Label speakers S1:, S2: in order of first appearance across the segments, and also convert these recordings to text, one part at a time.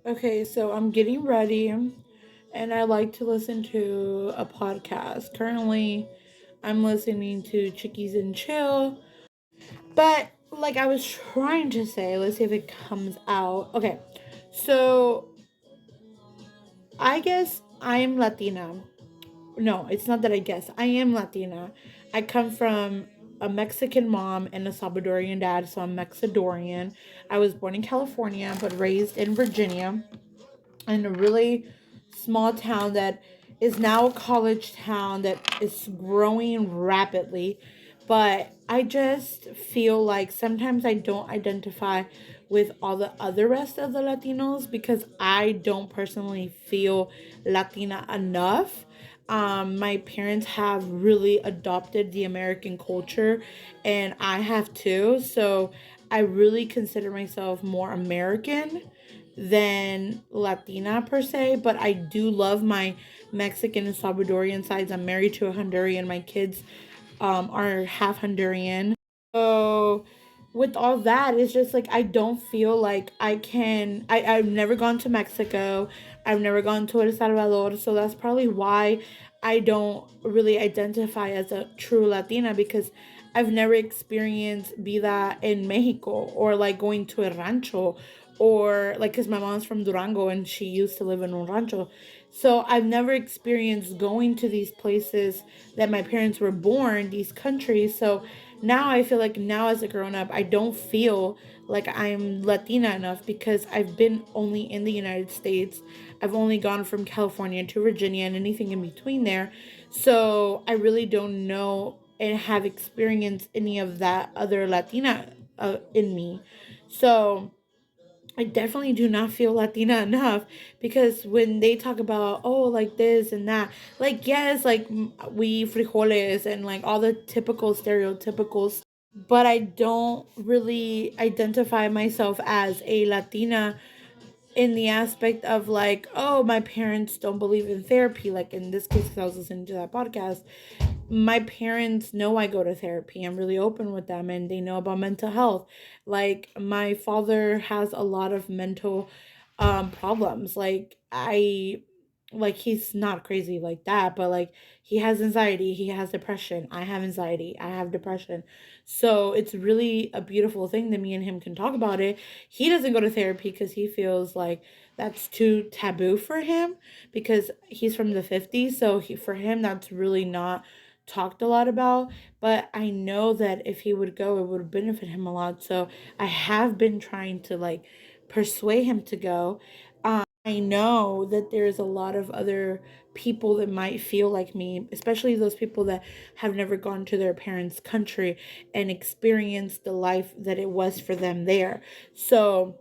S1: Okay, so I'm getting ready and I like to listen to a podcast. Currently, I'm listening to Chickies and Chill. But, like I was trying to say, let's see if it comes out. Okay, so I guess I'm Latina. No, it's not that I guess. I am Latina. I come from a Mexican mom and a Salvadorian dad, so I'm Mexidorian. I was born in California but raised in Virginia in a really small town that is now a college town that is growing rapidly. But I just feel like sometimes I don't identify with all the other rest of the Latinos because I don't personally feel Latina enough. My parents have really adopted the American culture, and I have too. So I really consider myself more American than Latina per se, but I do love my Mexican and Salvadorian sides. I'm married to a Honduran. My kids are half Honduran. So with all that, it's just like I don't feel like I can. I've never gone to Mexico. I've never gone to El Salvador. So that's probably why I don't really identify as a true Latina because I've never experienced be that in Mexico or like going to a rancho or like because my mom's from Durango and she used to live in un rancho. So I've never experienced going to these places that my parents were born, these countries. So now I feel like now as a grown up, I don't feel like I'm Latina enough because I've been only in the United States. I've only gone from California to Virginia and anything in between there. So I really don't know and have experienced any of that other Latina in me. So I definitely do not feel Latina enough because when they talk about like this and that, like yes, like we frijoles and like all the typical stereotypical, but I don't really identify myself as a Latina in the aspect of like, oh, my parents don't believe in therapy. Like in this case, 'cause I was listening to that podcast, my parents know I go to therapy. I'm really open with them and they know about mental health. Like my father has a lot of mental problems. Like he's not crazy like that, but like he has anxiety, he has depression. I have anxiety, I have depression. So it's really a beautiful thing that me and him can talk about it. He doesn't go to therapy because he feels like that's too taboo for him because he's from the 50s. So for him, that's really not talked a lot about. But I know that if he would go, it would benefit him a lot. So I have been trying to like persuade him to go. I know that there's a lot of other people that might feel like me, especially those people that have never gone to their parents' country and experienced the life that it was for them there. So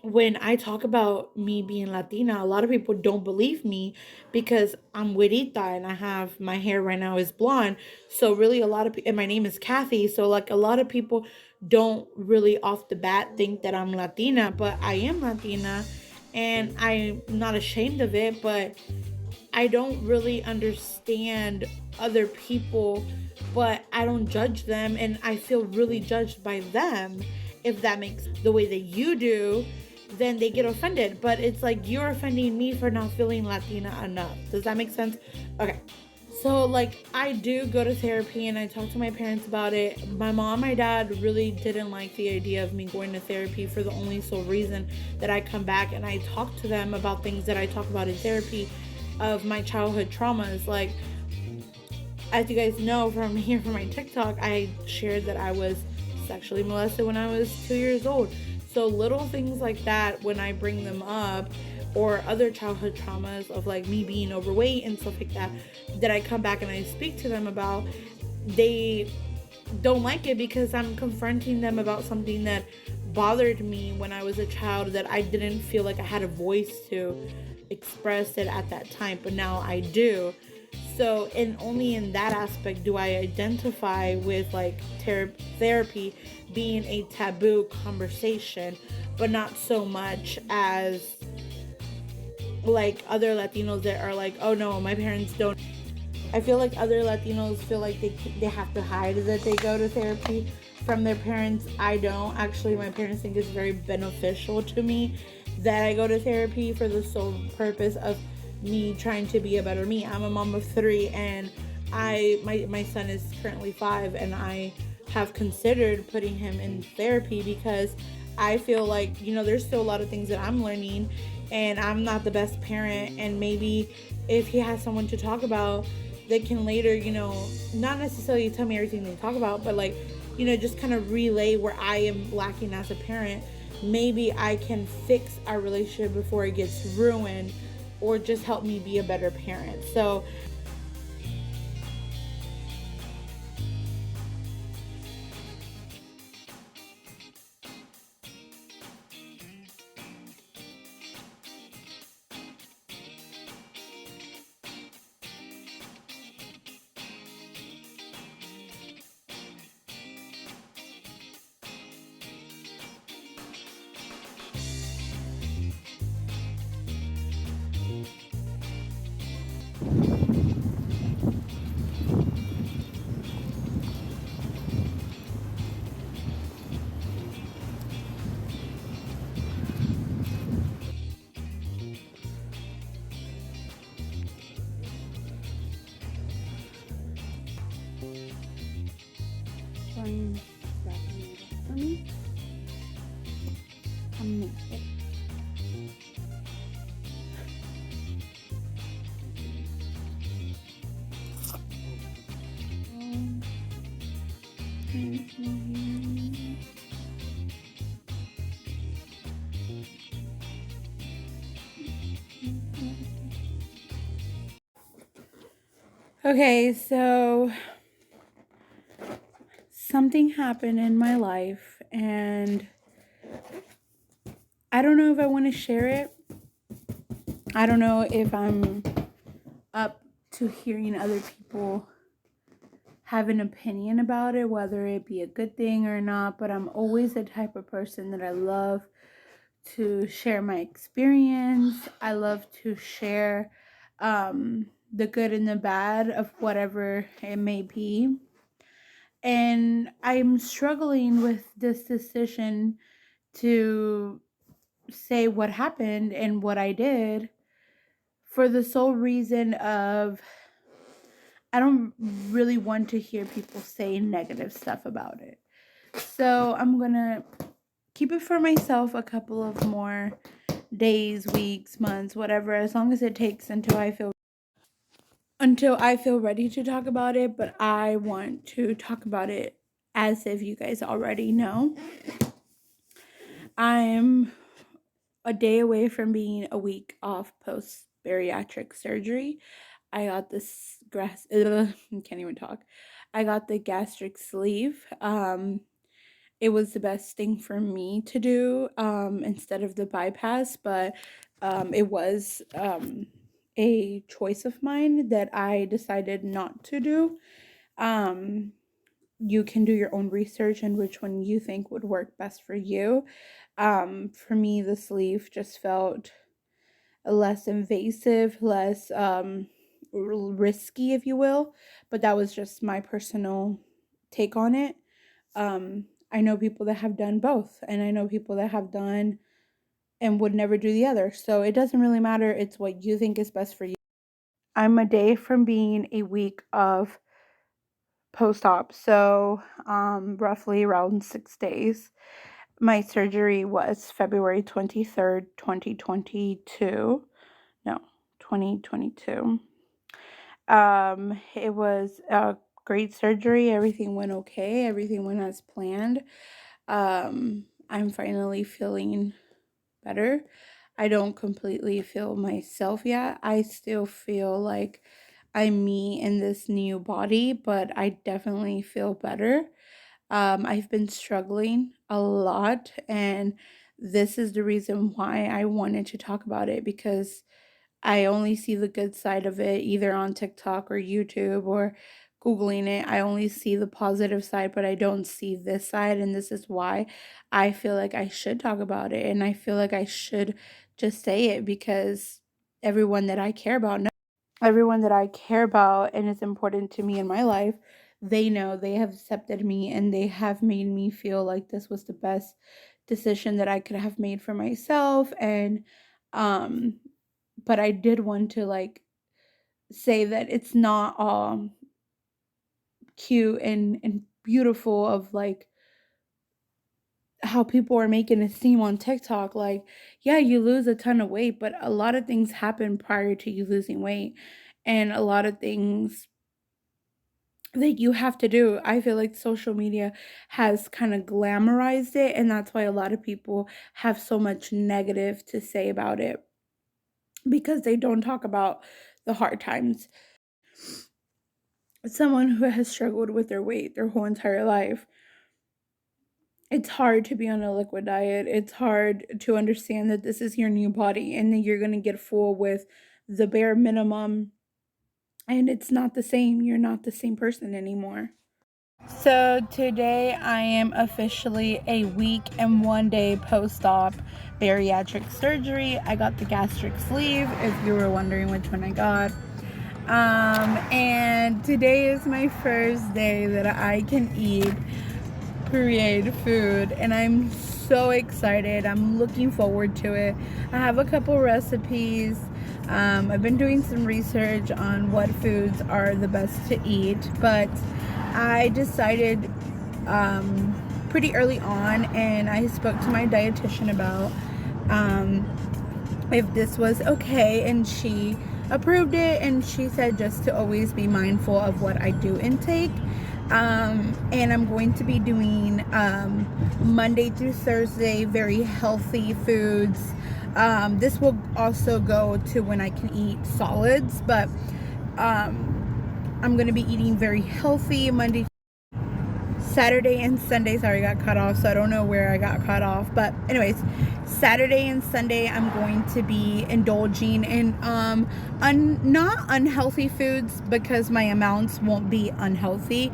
S1: when I talk about me being Latina, a lot of people don't believe me because I'm güerita and I have my hair right now is blonde. So really a lot of and my name is Kathy. So like a lot of people don't really off the bat think that I'm Latina, but I am Latina and I'm not ashamed of it, but I don't really understand other people, but I don't judge them and I feel really judged by them. If that makes the way that you do, then they get offended. But it's like you're offending me for not feeling Latina enough. Does that make sense? Okay. So, like, I do go to therapy and I talk to my parents about it. My mom, my dad really didn't like the idea of me going to therapy for the only sole reason that I come back and I talk to them about things that I talk about in therapy of my childhood traumas. Like, as you guys know from here from my TikTok, I shared that I was sexually molested when I was 2 years old. So little things like that when I bring them up or other childhood traumas of like me being overweight and stuff like that that I come back and I speak to them about, they don't like it because I'm confronting them about something that bothered me when I was a child that I didn't feel like I had a voice to express it at that time, but now I do. So, and only in that aspect do I identify with like therapy being a taboo conversation, but not so much as like other Latinos that are like, oh no, my parents don't. I feel like other Latinos feel like they have to hide that they go to therapy from their parents. I don't. Actually, my parents think it's very beneficial to me that I go to therapy for the sole purpose of me trying to be a better me. I'm a mom of 3, and my son is currently 5, and I have considered putting him in therapy because I feel like, there's still a lot of things that I'm learning, and I'm not the best parent. And maybe if he has someone to talk about, they can later, not necessarily tell me everything they talk about, but like, just kind of relay where I am lacking as a parent. Maybe I can fix our relationship before it gets ruined, or just help me be a better parent. So, for me, okay, so something happened in my life, and I don't know if I want to share it. I don't know if I'm up to hearing other people have an opinion about it, whether it be a good thing or not, but I'm always the type of person that I love to share my experience. I love to share the good and the bad of whatever it may be. And I'm struggling with this decision to say what happened and what I did, for the sole reason of I don't really want to hear people say negative stuff about it. So I'm going to keep it for myself a couple of more days, weeks, months, whatever, as long as it takes until I feel ready to talk about it. But I want to talk about it as if you guys already know. I'm a day away from being a week off post bariatric surgery. I got this I can't even talk. I got the gastric sleeve. It was the best thing for me to do instead of the bypass, but it was a choice of mine that I decided not to do. You can do your own research and which one you think would work best for you. For me, the sleeve just felt less invasive, less risky, if you will, but that was just my personal take on it. I know people that have done both, and I know people that have done and would never do the other. So it doesn't really matter. It's what you think is best for you. I'm a day from being a week of post-op, so roughly around 6 days. My surgery was February 23rd, 2022. No, 2022. It was a great surgery. Everything went okay. Everything went as planned. I'm finally feeling better. I don't completely feel myself yet. I still feel like I'm me in this new body, but I definitely feel better. I've been struggling a lot, and this is the reason why I wanted to talk about it, because I only see the good side of it either on TikTok or YouTube or Googling it. I only see the positive side, but I don't see this side. And this is why I feel like I should talk about it. And I feel like I should just say it, because everyone that I care about knows. Everyone that I care about and is important to me in my life, they know, they have accepted me, and they have made me feel like this was the best decision that I could have made for myself. And but I did want to like say that it's not all cute and beautiful of like how people are making it seem on TikTok. Like, yeah, you lose a ton of weight, but a lot of things happen prior to you losing weight. And a lot of things that you have to do. I feel like social media has kind of glamorized it, and that's why a lot of people have so much negative to say about it because they don't talk about the hard times. Someone who has struggled with their weight their whole entire life, it's hard to be on a liquid diet. It's hard to understand that this is your new body and that you're going to get full with the bare minimum, and it's not the same. You're not the same person anymore. So today I am officially a week and 1 day post-op bariatric surgery. I got the gastric sleeve, if you were wondering which one I got. And today is my first day that I can eat pureed food, and I'm so excited. I'm looking forward to it. I have a couple recipes. I've been doing some research on what foods are the best to eat, but I decided pretty early on, and I spoke to my dietitian about if this was okay, and she approved it, and she said just to always be mindful of what I do intake. And I'm going to be doing Monday through Thursday very healthy foods. This will also go to when I can eat solids, but I'm going to be eating very healthy Monday, Saturday, and Sunday. Sorry, I got cut off, so I don't know where I got cut off. But anyways, Saturday and Sunday I'm going to be indulging in not unhealthy foods, because my amounts won't be unhealthy,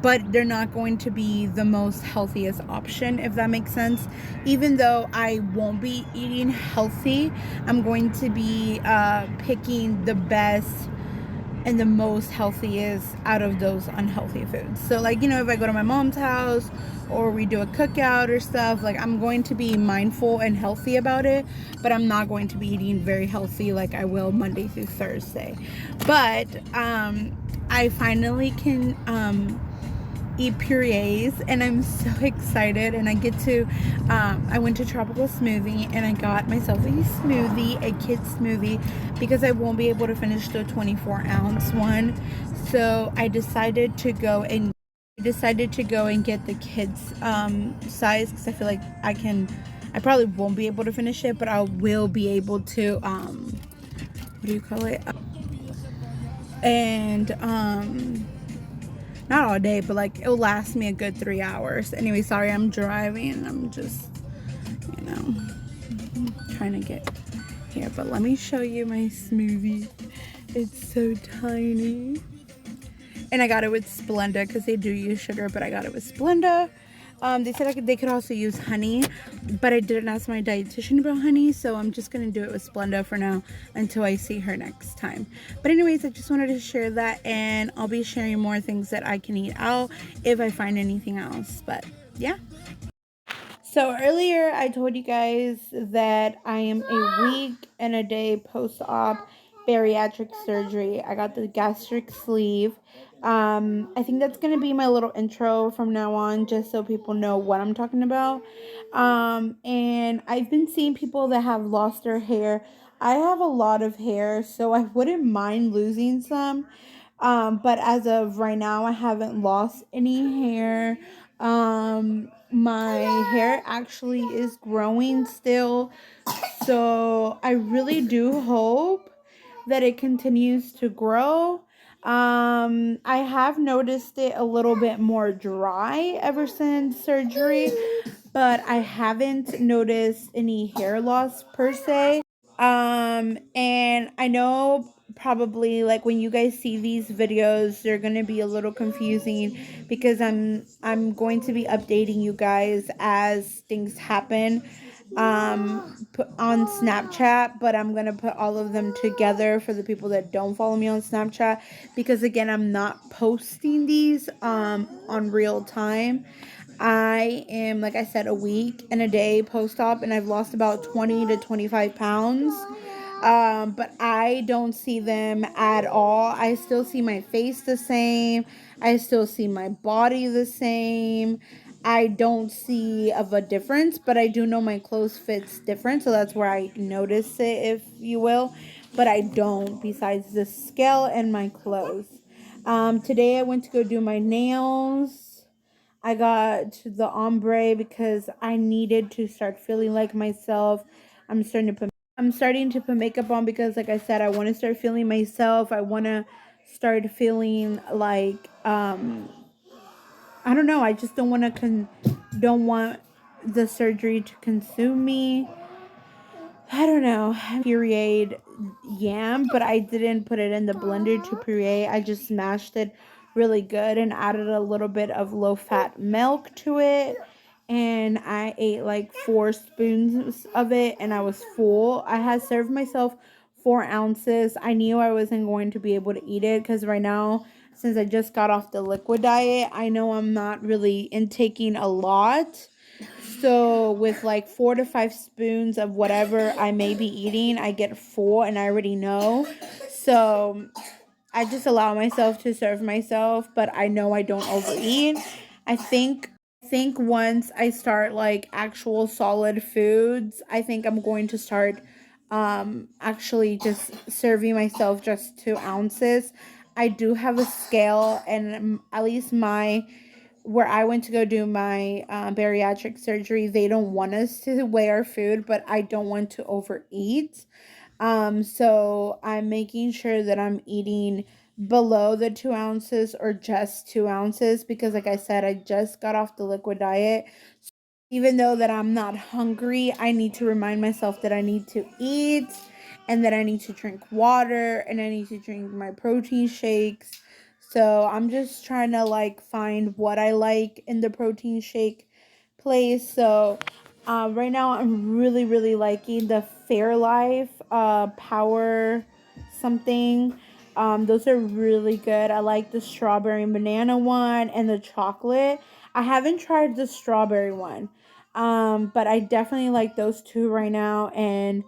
S1: but they're not going to be the most healthiest option, if that makes sense. Even though I won't be eating healthy, I'm going to be picking the best and the most healthiest out of those unhealthy foods. So like, if I go to my mom's house or we do a cookout or stuff, like I'm going to be mindful and healthy about it, but I'm not going to be eating very healthy like I will Monday through Thursday. But I finally can eat purees, and I'm so excited. And I get to I went to Tropical Smoothie and I got myself a smoothie, a kid's smoothie, because I won't be able to finish the 24-ounce one. So I decided to go and get the kids size, because I feel like I probably won't be able to finish it, but I will be able to what do you call it, and not all day, but like it'll last me a good 3 hours. Anyway, sorry, I'm driving. I'm just, trying to get here. But let me show you my smoothie. It's so tiny. And I got it with Splenda, because they do use sugar, but I got it with Splenda. They said they could also use honey, but I didn't ask my dietitian about honey, so I'm just going to do it with Splenda for now until I see her next time. But anyways, I just wanted to share that, and I'll be sharing more things that I can eat out if I find anything else. But yeah. So earlier I told you guys that I am a week and a day post-op bariatric surgery. I got the gastric sleeve. I think that's going to be my little intro from now on, just so people know what I'm talking about. And I've been seeing people that have lost their hair. I have a lot of hair, so I wouldn't mind losing some. But as of right now, I haven't lost any hair. My hair actually is growing still, so I really do hope that it continues to grow. I have noticed it a little bit more dry ever since surgery, but I haven't noticed any hair loss per se. And I know probably like when you guys see these videos, they're going to be a little confusing, because I'm going to be updating you guys as things happen on Snapchat, but I'm going to put all of them together for the people that don't follow me on Snapchat, because again, I'm not posting these on real time. I am, like I said, a week and a day post-op, and I've lost about 20 to 25 pounds. But I don't see them at all. I still see my face the same. I still see my body the same. I don't see of a difference, but I do know my clothes fits different, so that's where I notice it, if you will. But I don't, besides the scale and my clothes. Today I went to go do my nails. I got the ombre because I needed to start feeling like myself. I'm starting to put makeup on because, like I said, I want to start feeling myself. I want to start feeling like I don't know. I just don't want to don't want the surgery to consume me. I don't know. Pureed yam, but I didn't put it in the blender to puree. I just smashed it really good and added a little bit of low-fat milk to it. And I ate like 4 spoons of it, and I was full. I had served myself 4 ounces. I knew I wasn't going to be able to eat it because right now, since I just got off the liquid diet, I know I'm not really intaking a lot. So with like 4 to 5 spoons of whatever I may be eating, I get full, and I already know. So I just allow myself to serve myself, but I know I don't overeat. I think once I start like actual solid foods, I think I'm going to start actually just serving myself just 2 ounces. I do have a scale, and at least my where I went to go do my bariatric surgery, they don't want us to weigh our food, but I don't want to overeat. So I'm making sure that I'm eating below the 2 ounces or just 2 ounces because, like I said, I just got off the liquid diet. Even though that I'm not hungry, I need to remind myself that I need to eat and that I need to drink water and I need to drink my protein shakes. So I'm just trying to like find what I like in the protein shake place. So right now I'm really liking the Fairlife Power something. Those are really good. I like the strawberry and banana one and the chocolate. I haven't tried the strawberry one. But I definitely like those two right now. And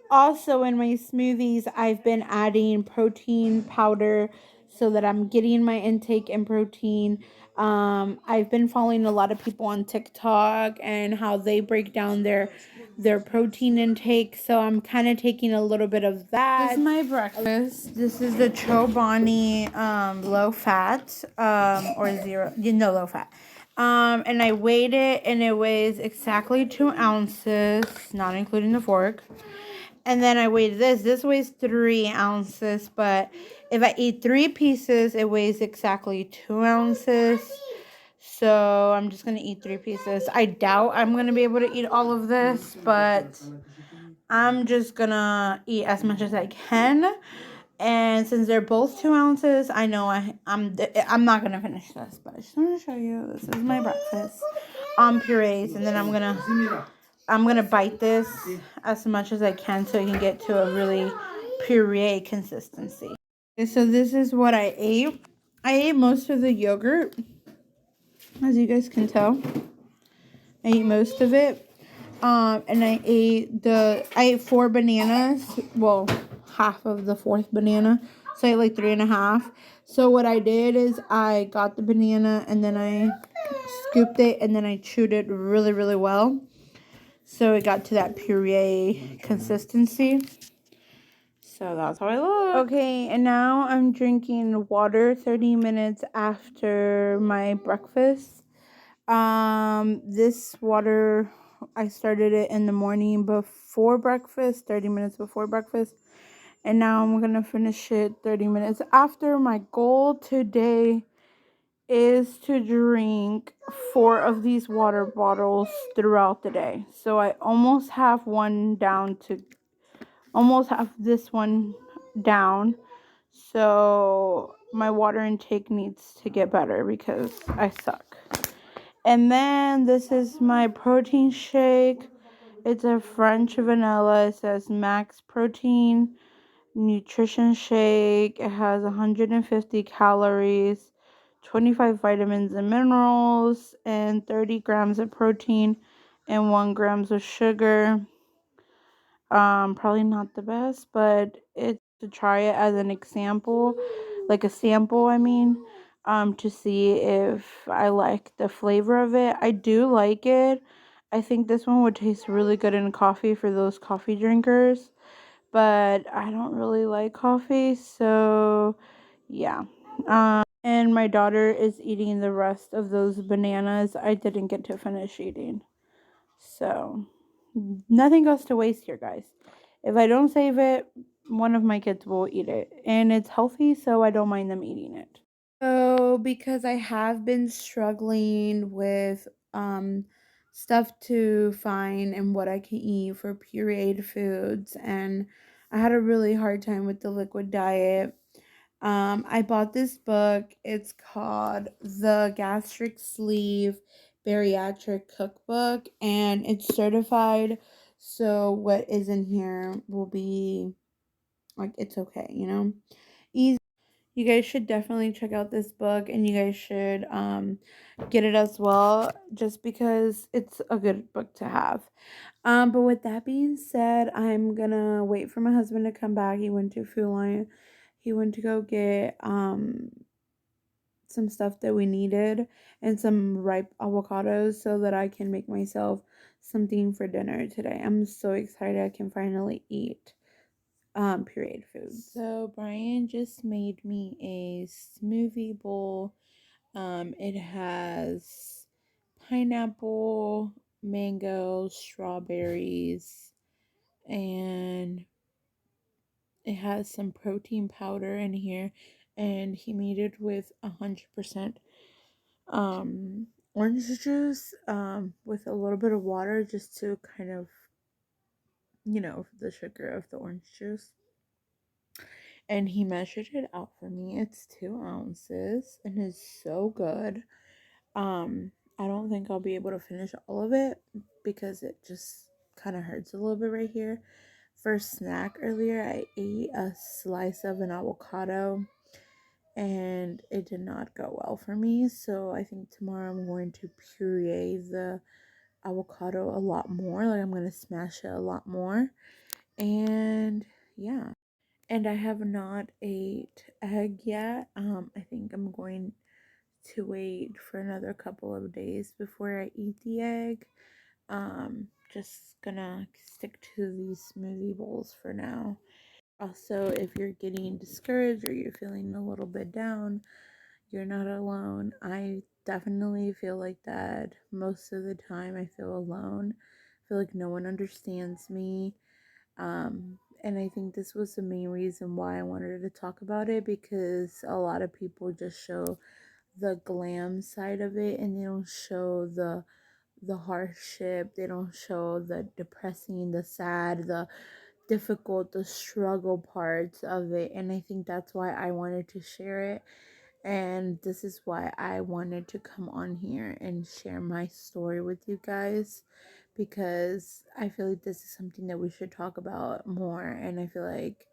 S1: also in my smoothies, I've been adding protein powder so that I'm getting my intake in protein. I've been following a lot of people on TikTok and how they break down their protein intake. So I'm kind of taking a little bit of that. This is my breakfast. This is the Chobani low fat or zero, low fat. And I weighed it, and it weighs exactly 2 ounces, not including the fork. And then I weighed this. This weighs 3 ounces, but if I eat 3 pieces, it weighs exactly 2 ounces. So I'm just gonna eat 3 pieces. I doubt I'm gonna be able to eat all of this, but I'm just gonna eat as much as I can. And since they're both 2 ounces, I know I'm not gonna finish this, but I just want to show you. This is my breakfast on purees, and then I'm gonna bite this as much as I can so I can get to a really puree consistency. Okay, so this is what I ate. I ate most of the yogurt, as you guys can tell. I ate most of it. And I ate 4 bananas. Well, half of the fourth banana. So I ate like 3.5. So what I did is I got the banana and then I scooped it and then I chewed it really well. So it got to that puree consistency. So that's how I look. Okay, and now I'm drinking water 30 minutes after my breakfast. This water, I started it in the morning before breakfast, 30 minutes before breakfast. And now I'm going to finish it 30 minutes after. My goal today is to drink 4 of these water bottles throughout the day. So I almost have this one down. So my water intake needs to get better because I suck. And then this is my protein shake. It's a French vanilla. It says max protein nutrition shake. It has 150 calories, 25 vitamins and minerals, and 30 grams of protein, and 1 grams of sugar. Probably not the best, but it's to try it as an example, like a sample, I mean, to see if I like the flavor of it. I do like it. I think this one would taste really good in coffee for those coffee drinkers, but I don't really like coffee, so yeah. And my daughter is eating the rest of those bananas I didn't get to finish eating. So, nothing goes to waste here, guys. If I don't save it, one of my kids will eat it. And it's healthy, so I don't mind them eating it. So, because I have been struggling with stuff to find and what I can eat for pureed foods, and I had a really hard time with the liquid diet. I bought this book. It's called The Gastric Sleeve Bariatric Cookbook, and it's certified. So what is in here will be like, it's okay, you know? Easy. You guys should definitely check out this book, and you guys should get it as well, just because it's a good book to have. But with that being said, I'm gonna wait for my husband to come back. He went to Food Lion. He went to go get some stuff that we needed and some ripe avocados so that I can make myself something for dinner today. I'm so excited I can finally eat pureed food. So Brian just made me a smoothie bowl. It has pineapple, mango, strawberries, and it has some protein powder in here, and he made it with 100% orange juice with a little bit of water, just to kind of, the sugar of the orange juice. And he measured it out for me. It's 2 ounces and it's so good. I don't think I'll be able to finish all of it because it just kind of hurts a little bit right here. For snack earlier, I ate a slice of an avocado and it did not go well for me. So I think tomorrow I'm going to puree the avocado a lot more. Like, I'm going to smash it a lot more. And yeah. And I have not ate egg yet. I think I'm going to wait for another couple of days before I eat the egg. Just gonna stick to these smoothie bowls for now. Also, if you're getting discouraged or you're feeling a little bit down, you're not alone. I definitely feel like that most of the time. I feel alone. I feel like no one understands me. And I think this was the main reason why I wanted to talk about it, because a lot of people just show the glam side of it and they don't show the hardship. They don't show the depressing, the sad, the difficult, the struggle parts of it. And I think that's why I wanted to share it. And this is why I wanted to come on here and share my story with you guys, because I feel like this is something that we should talk about more. And I feel like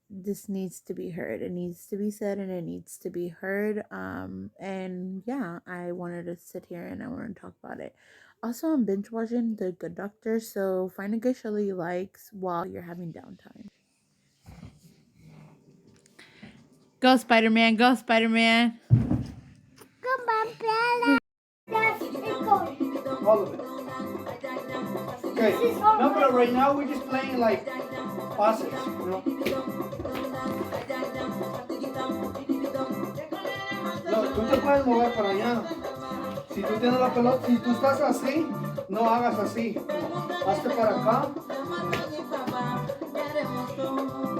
S1: this needs to be heard. It needs to be said and it needs to be heard. And yeah, I wanted to sit here and I want to talk about it. Also, I'm binge watching The Good Doctor, so find a good show that you like while you're having downtime. Go Spider-Man, go Spider-Man. Come on, Bella.
S2: All of it. Okay. No, but right now we're just playing like pauses, you know. No, tú te puedes mover para allá. Si tú tienes la pelota, si tú estás así, no hagas así. No. Hazte para acá.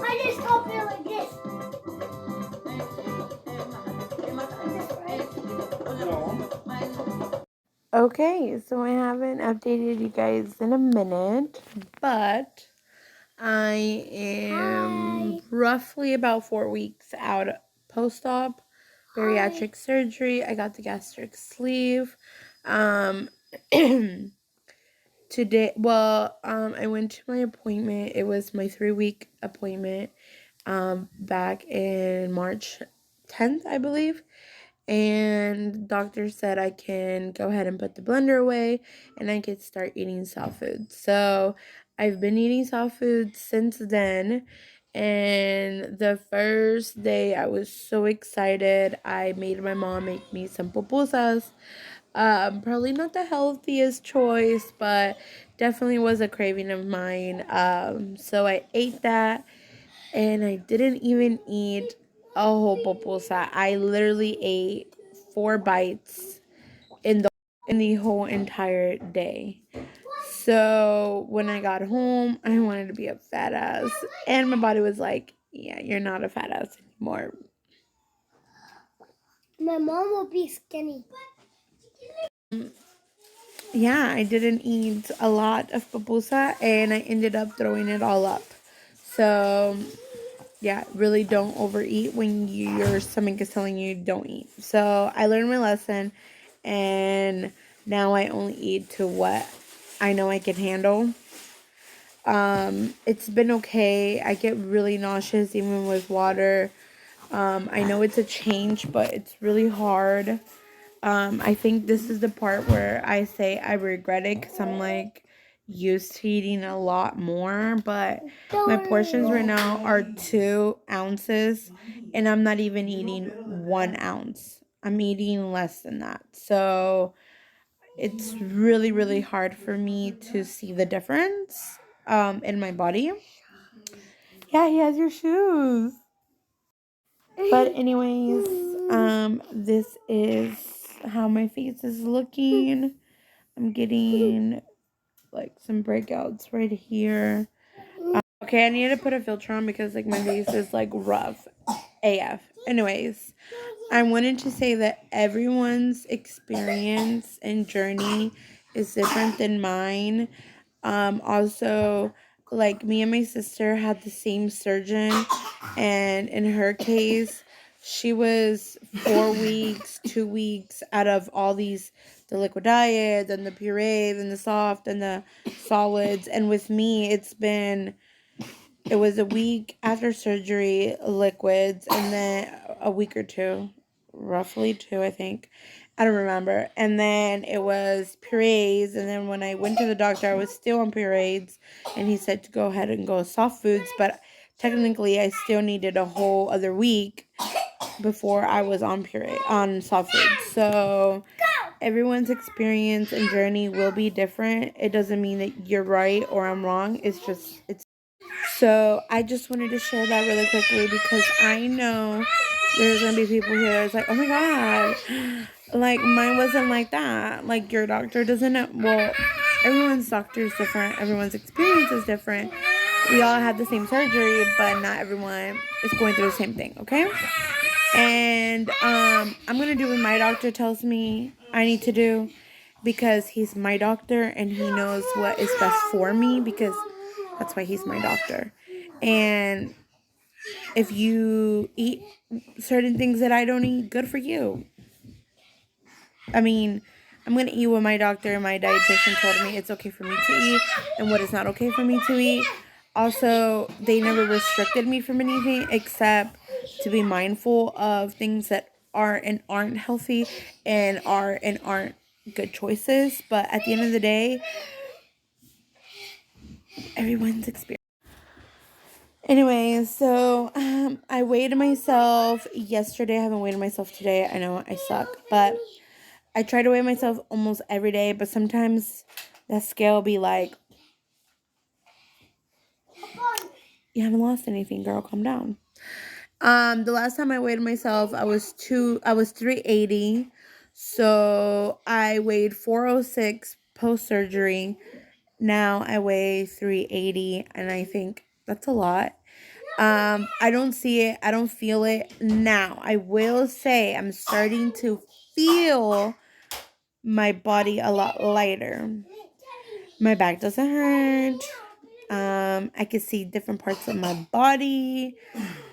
S2: I just don't feel like this. No.
S1: Okay, so I haven't updated you guys in a minute, but I am roughly about 4 weeks out post-op bariatric surgery. I got the gastric sleeve. Today, I went to my appointment. It was my 3-week appointment back in March 10th, I believe. and doctor said I can go ahead and put the blender away and I could start eating soft food. So I've been eating soft food since then. And the first day I was so excited. I made my mom make me some pupusas. Probably not the healthiest choice, but definitely was a craving of mine. So I ate that, and I didn't even eat a whole pupusa. I literally ate 4 bites in the whole entire day. So when I got home, I wanted to be a fat ass, and my body was like, "Yeah, you're not a fat ass anymore."
S3: My mom will be skinny.
S1: Yeah, I didn't eat a lot of pupusa, and I ended up throwing it all up. So yeah, really don't overeat when your stomach is telling you don't eat. So I learned my lesson, and now I only eat to what I know I can handle. It's been okay. I get really nauseous even with water. I know it's a change, but it's really hard. I think this is the part where I say I regret it because I'm like used to eating a lot more, but my portions right now are 2 ounces, and I'm not even eating 1 ounce. I'm eating less than that. So it's really, really hard for me to see the difference in my body. Yeah, he has your shoes. But anyways, this is how my face is looking. I'm getting like some breakouts right here. Okay, I need to put a filter on because like my face is like rough AF. Anyways, I wanted to say that everyone's experience and journey is different than mine. Also, like me and my sister had the same surgeon, and in her case, she was 4 weeks, 2 weeks out of all these the liquid diet, then the puree, then the soft, and the solids. And with me, it was a week after surgery, liquids, and then a week or two, roughly 2, I think. I don't remember. And then it was purees. And then when I went to the doctor, I was still on purees, and he said to go ahead and go soft foods. But technically, I still needed a whole other week before I was on soft foods. So everyone's experience and journey will be different. It doesn't mean that you're right or I'm wrong. It's so I just wanted to share that really quickly because I know there's gonna be people here that's like, oh my god, like mine wasn't like that. Like your doctor doesn't know. Well, everyone's doctor is different. Everyone's experience is different. We all had the same surgery, but not everyone is going through the same thing. Okay. And I'm gonna do what my doctor tells me I need to do because he's my doctor and he knows what is best for me because that's why he's my doctor. And if you eat certain things that I don't eat, good for you. I mean, I'm gonna eat what my doctor and my dietitian told me it's okay for me to eat and what is not okay for me to eat. Also, they never restricted me from anything except to be mindful of things that are and aren't healthy and are and aren't good choices. But at the end of the day, everyone's experience. Anyway, so I weighed myself yesterday. I haven't weighed myself today. I know I suck, but I try to weigh myself almost every day. But sometimes that scale be like, "You haven't lost anything, girl. Calm down." The last time I weighed myself, I was 380. So I weighed 406 post surgery. Now I weigh 380, and I think that's a lot. I don't see it. I don't feel it now. I will say I'm starting to feel my body a lot lighter. My back doesn't hurt. I can see different parts of my body.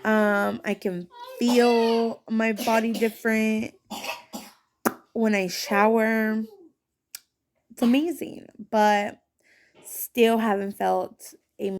S1: I can feel my body different when I shower. It's amazing, but still haven't felt